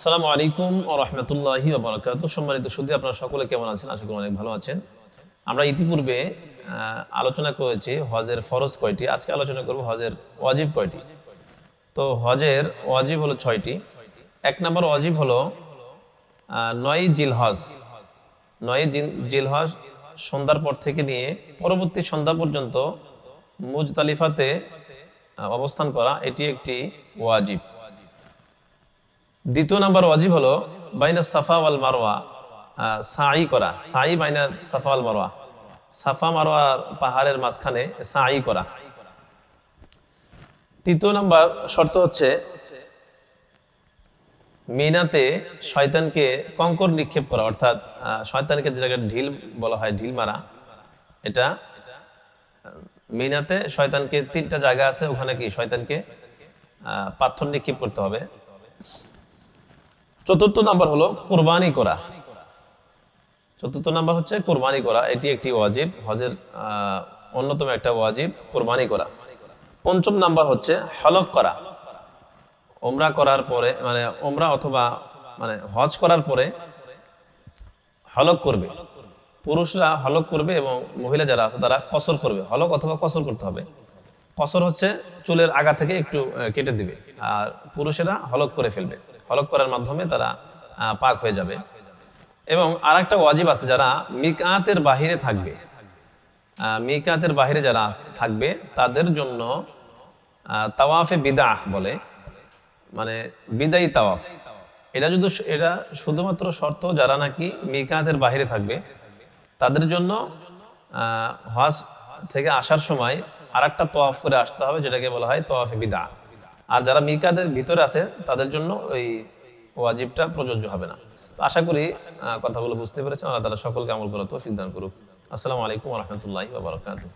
আসসালামু আলাইকুম ওয়া রাহমাতুল্লাহি ওয়া বারাকাতুহু। সম্মানিত সুধী, আপনারা সকলে কেমন আছেন? আশা করি অনেক ভালো আছেন। আমরা ইতিপূর্বে আলোচনা করেছি হজের ফরজ কয়টি। আজকে আলোচনা করব হজের ওয়াজিব কয়টি। তো হজের ওয়াজিব হলো 6টি। 1 নম্বর ওয়াজিব হলো 9 জিলহজ। 9 জিলহজ সন্ধ্যার পর থেকে নিয়ে পরবর্তী সন্ধ্যা পর্যন্ত মুজদালিফাতে অবস্থান করা, এটি একটি ওয়াজিব। দ্বিতীয় নাম্বার ওয়াজিব হলো বাইনা সাফা ওয়াল মারওয়া, সাই করা। সাই বাইনা সাফা ওয়াল মারওয়া, সাফা মারওয়া পাহাড়ের মাঝখানে সাই করা। তৃতীয় নাম্বার শর্ত হচ্ছে মিনাতে শয়তানকে কঙ্কর নিক্ষেপ করা, অর্থাৎ শয়তানকে যে জায়গায় ঢিল বলা হয়, ঢিল মারা। এটা মিনাতে শয়তানকে 3টা জায়গা আছে, ওখানে কি শয়তানকে পাথর নিক্ষেপ করতে হবে। চতুর্থ নাম্বার হলো কোরবানি করা। চতুর্থ নাম্বার হচ্ছে কোরবানি করা, এটি একটি ওয়াজিব, হজের অন্যতম একটা ওয়াজিব কোরবানি করা। পঞ্চম নাম্বার হচ্ছে হলক করা। ওমরা করার পরে, মানে ওমরা অথবা মানে হজ করার পরে হলক করবে। পুরুষরা হলক করবে এবং মহিলা যারা আছে তারা কসর করবে। হলক অথবা কসর করতে হবে। কসর হচ্ছে চুলের আগা থেকে একটু কেটে দিবে, আর পুরুষেরা হলক করে ফেলবে। হলক করার মাধ্যমে তারা পাক হয়ে যাবে। এবং আরেকটা ওয়াজিব আছে, যারা মিকাতের বাহিরে থাকবে, মিকাতের বাহিরে যারা থাকবে তাদের জন্য তাওয়াফে বিদা বলে, মানে বিদায়ী তাওয়াফ। এটা শুধুমাত্র শর্ত যারা নাকি মিকাতের বাহিরে থাকবে তাদের জন্য হজ থেকে আসার সময় আরেকটা তাওয়াফ করে আসতে হবে, যেটাকে বলা হয় তাওয়াফে বিদা। আর যারা মিকাতের ভিতরে আছে তাদের জন্য ওই ওয়াজিবটা প্রযোজ্য হবে না। তো আশা করি কথাগুলো বুঝতে পেরেছেন। আল্লাহ তাআলা সকলকে আমল করার তৌফিক দান করুক। আসসালামু আলাইকুম ওয়া রাহমাতুল্লাহি ওয়া বারাকাতুহু।